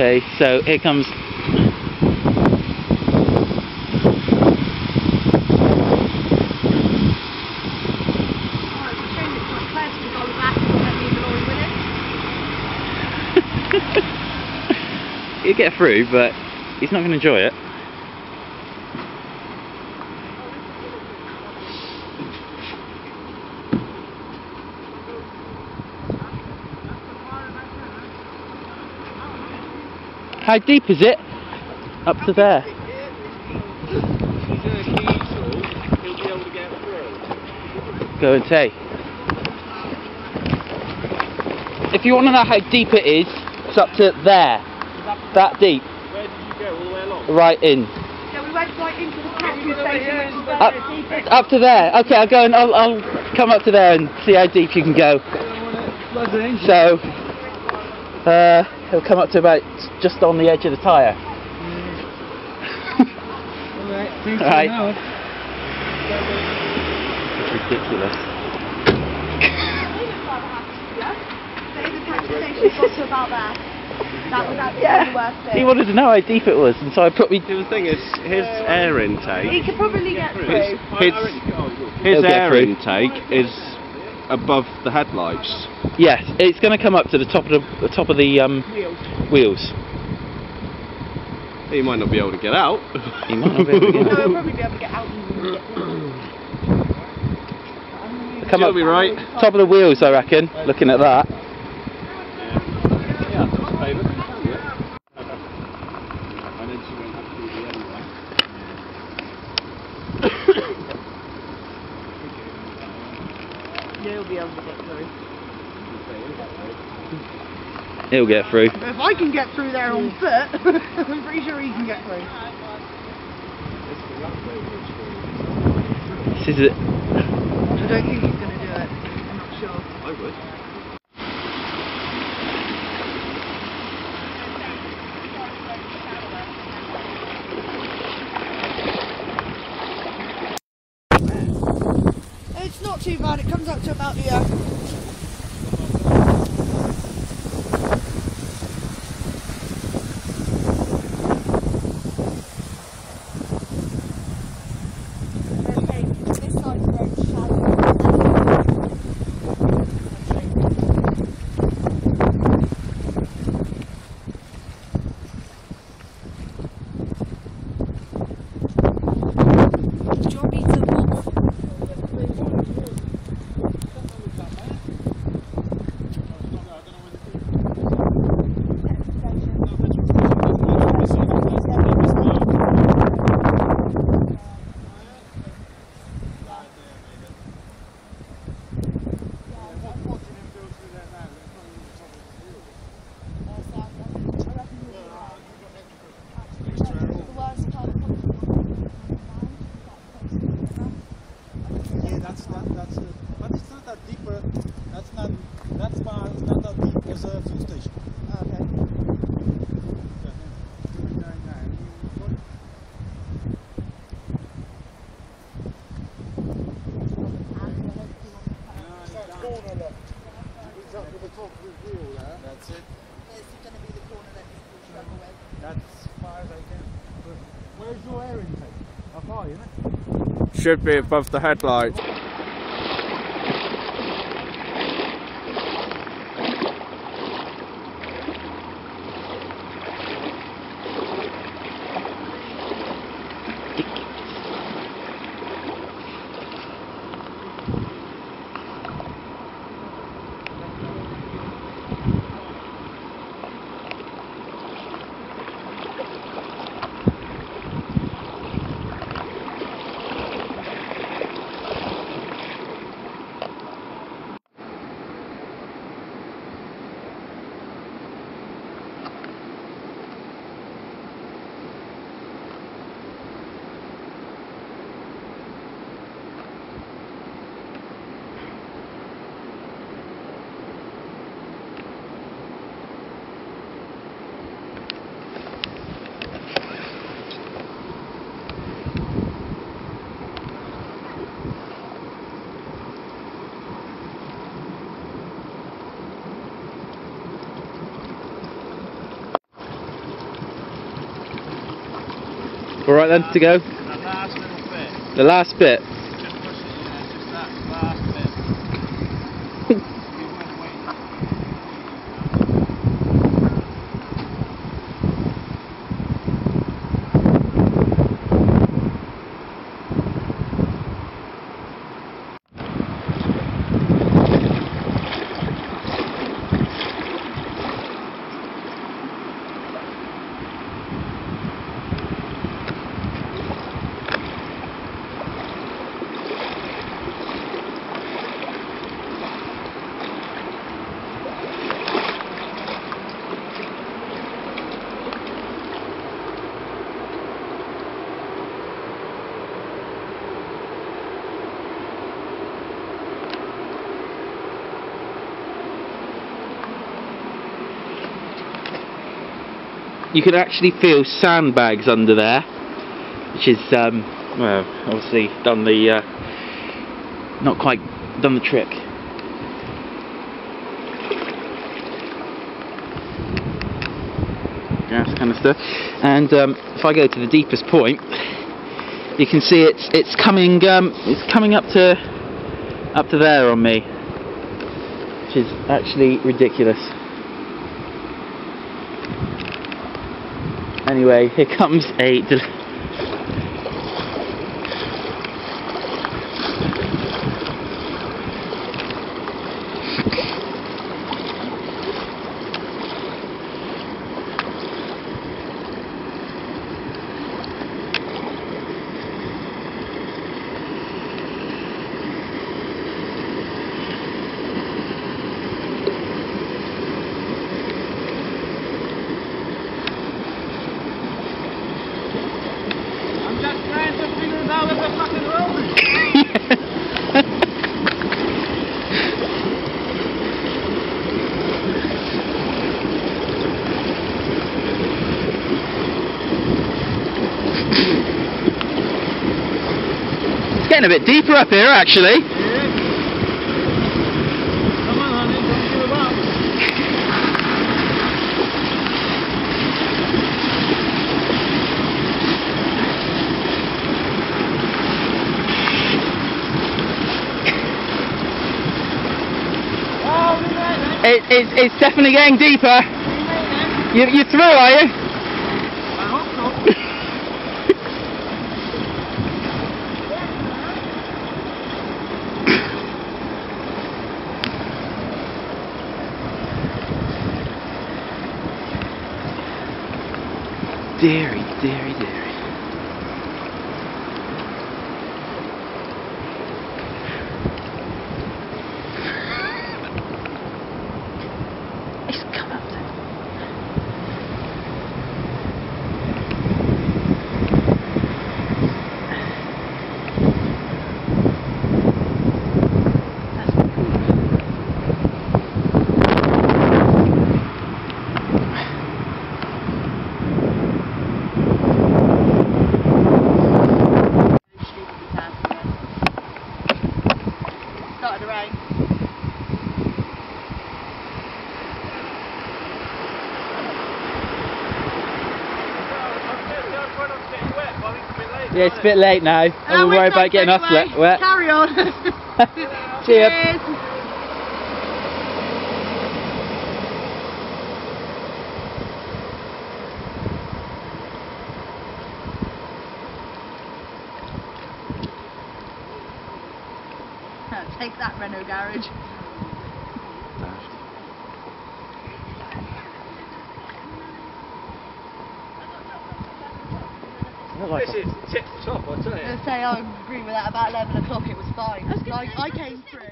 Okay, so here comes. He'll get through, but he's not going to enjoy it. How deep is it? Up to there. Go and say. If you want to know how deep it is, it's up to there. That deep. Where did you go? All the way along? Right in. Yeah, we went right into the petrol station. Up to there. Okay, I'll go and I'll come up to there and see how deep you can go. So, it'll come up to about just on the edge of the tyre. Alright. It's ridiculous. He wanted to know how deep it was, and so I put me. The thing is, his air intake. He could probably get through. His air intake is above the headlights. Yes, it's going to come up to the top of the wheels. He might not be able to get out. He might not be able to get out. No, he'll probably be able to get out. Come up, be right. Top of the wheels, I reckon. Looking at that. Yeah, that's favourite. Yeah, he'll be able to get through. He'll get through. But if I can get through there on foot, I'm pretty sure he can get through. This is it. I don't think he's going to do it. I'm not sure. I would. It's not too bad. It comes up to about the That's it. It's going to be the corner that people struggle with. That's as far as I can. Where's your air intake? Up high, isn't it? Should be above the headlight. All right then to go. That last little bit. The last bit. Just push it, just that last bit. You can actually feel sandbags under there, which is well, obviously done the not quite done the trick. Gas canister, and if I go to the deepest point, you can see it's coming up to there on me, which is actually ridiculous. Anyway, here comes a getting a bit deeper up here, actually. Come on, honey, don't give up. It's definitely getting deeper. You're through, are you? I hope so. Deary, deary, deary. It's come up there. Started to rain. Yeah, it's a bit late now. I won't worry about getting us wet. Carry on. Cheers. Take that, Renault garage. This is tip top, I tell you. I say I agree with that. About 11 o'clock it was fine. I came through.